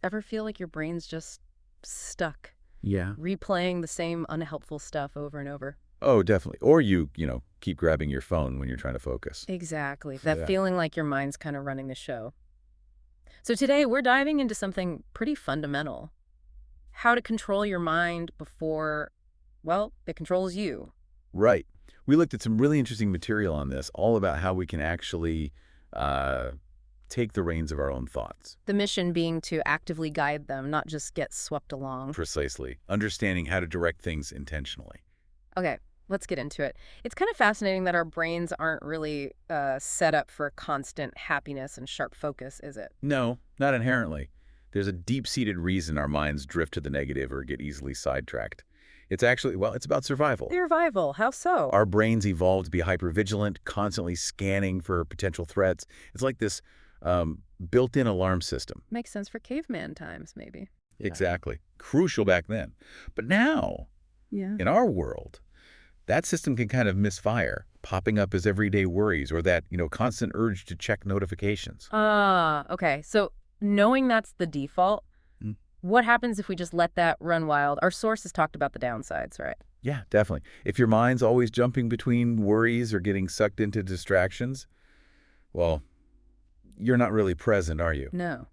Ever feel like your brain's just stuck, Yeah. replaying the same unhelpful stuff over and over? Oh, definitely. Or you keep grabbing your phone when you're trying to focus. Exactly. That Yeah. feeling like your mind's kind of running the show. So today we're diving into something pretty fundamental. How to control your mind before, well, it controls you. Right. We looked at some really interesting material on this, all about how we can actually uh, take the reins of our own thoughts. The mission being to actively guide them, not just get swept along. Precisely. Understanding how to direct things intentionally. Okay, let's get into it. It's kind of fascinating that our brains aren't really set up for constant happiness and sharp focus, is it? No, not inherently. There's a deep-seated reason our minds drift to the negative or get easily sidetracked. It's actually, well, it's about survival. Survival, how so? Our brains evolved to be hypervigilant, constantly scanning for potential threats. It's like this built-in alarm system. Makes sense for caveman times, maybe. Exactly. Crucial back then. But now, Yeah. in our world, that system can kind of misfire, popping up as everyday worries or that, constant urge to check notifications. Ah, okay. So knowing that's the default, Mm. what happens if we just let that run wild? Our sources talked about the downsides, right? Yeah, definitely. If your mind's always jumping between worries or getting sucked into distractions, well, you're not really present, are you? No.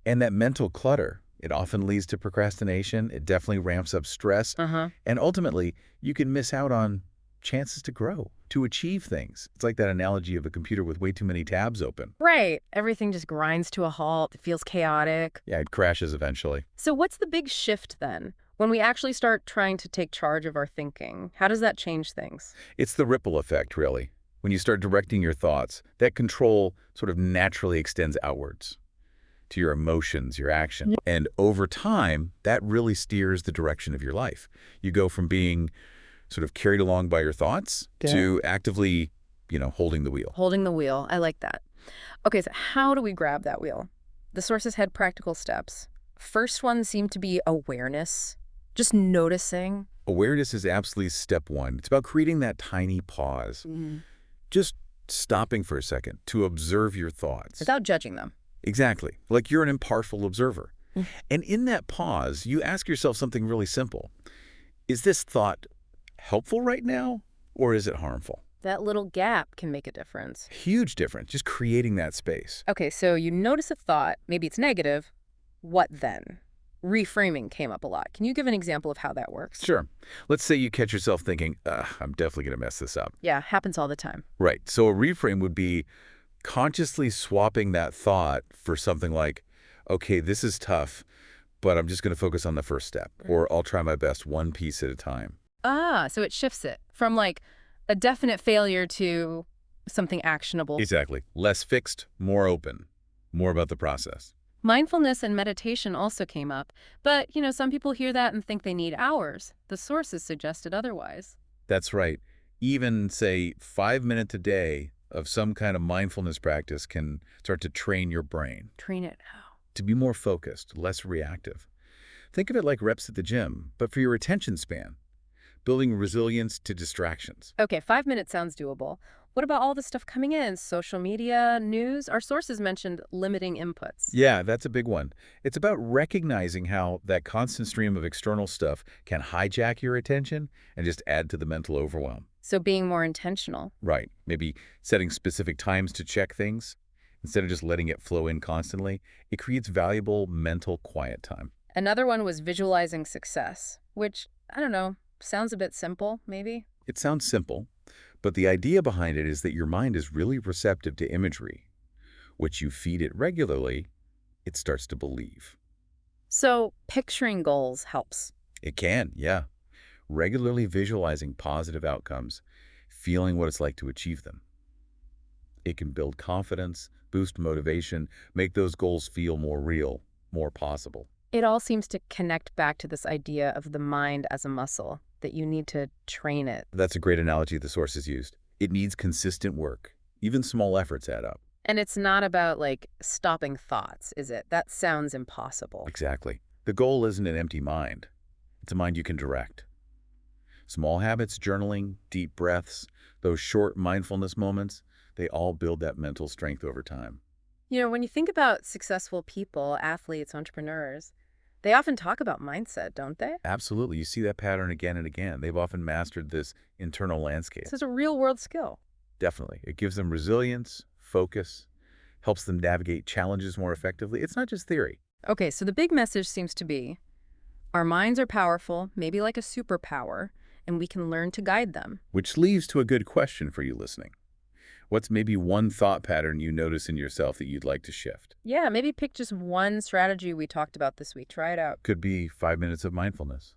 And that mental clutter, it often leads to procrastination. It definitely ramps up stress. Uh-huh. And ultimately, you can miss out on chances to grow, to achieve things. It's like that analogy of a computer with way too many tabs open. Right. Everything just grinds to a halt. It feels chaotic. Yeah, it crashes eventually. So what's the big shift then? When we actually start trying to take charge of our thinking, how does that change things? It's the ripple effect, really. When you start directing your thoughts, that control sort of naturally extends outwards to your emotions, your action. And over time, that really steers the direction of your life. You go from being sort of carried along by your thoughts to actively, holding the wheel. Holding the wheel. I like that. Okay, so how do we grab that wheel? The sources had practical steps. First one seemed to be awareness, just noticing. Awareness is absolutely step one. It's about creating that tiny pause. Just stopping for a second to observe your thoughts. Without judging them. Exactly. Like you're an impartial observer. Mm. And in that pause, you ask yourself something really simple. Is this thought helpful right now, or is it harmful? That little gap can make a difference. Huge difference, just creating that space. Okay, so you notice a thought, maybe it's negative. What then? Reframing came up a lot. Can you give an example of how that works? Sure. Let's say you catch yourself thinking, I'm definitely going to mess this up. Yeah, happens all the time. Right. So a reframe would be consciously swapping that thought for something like, okay, this is tough, but I'm just going to focus on the first step, or I'll try my best one piece at a time. Ah, so it shifts it from like a definite failure to something actionable. Exactly. Less fixed, more open, more about the process. Mindfulness and meditation also came up, but, some people hear that and think they need hours. The sources suggested otherwise. That's right. Even, say, 5 minutes a day of some kind of mindfulness practice can start to train your brain Train it how? to be more focused, less reactive. Think of it like reps at the gym, but for your attention span, building resilience to distractions. Okay, 5 minutes sounds doable. What about all the stuff coming in? Social media, news? Our sources mentioned limiting inputs. Yeah, that's a big one. It's about recognizing how that constant stream of external stuff can hijack your attention and just add to the mental overwhelm. So being more intentional. Right. Maybe setting specific times to check things instead of just letting it flow in constantly. It creates valuable mental quiet time. Another one was visualizing success, which, I don't know, sounds a bit simple, maybe? It sounds simple, but the idea behind it is that your mind is really receptive to imagery. Which you feed it regularly, it starts to believe. So picturing goals helps. It can, yeah. Regularly visualizing positive outcomes, feeling what it's like to achieve them. It can build confidence, boost motivation, make those goals feel more real, more possible. It all seems to connect back to this idea of the mind as a muscle, that you need to train it. That's a great analogy the sources used. It needs consistent work. Even small efforts add up. And it's not about, stopping thoughts, is it? That sounds impossible. Exactly. The goal isn't an empty mind. It's a mind you can direct. Small habits, journaling, deep breaths, those short mindfulness moments, they all build that mental strength over time. When you think about successful people, athletes, entrepreneurs, they often talk about mindset, don't they? Absolutely. You see that pattern again and again. They've often mastered this internal landscape. So it's a real world skill. Definitely. It gives them resilience, focus, helps them navigate challenges more effectively. It's not just theory, Okay, so the big message seems to be our minds are powerful, maybe like a superpower, and we can learn to guide them. which leads to a good question for you listening. What's maybe one thought pattern you notice in yourself that you'd like to shift? Yeah, maybe pick just one strategy we talked about this week. Try it out. Could be 5 minutes of mindfulness,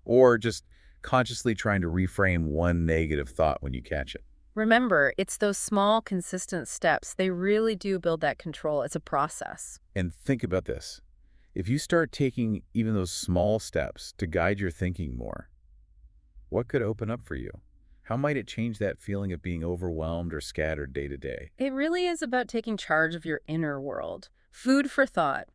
or just consciously trying to reframe one negative thought when you catch it. Remember, it's those small, consistent steps. They really do build that control. It's a process. And think about this. If you start taking even those small steps to guide your thinking more, what could open up for you? How might it change that feeling of being overwhelmed or scattered day to day? It really is about taking charge of your inner world. Food for thought.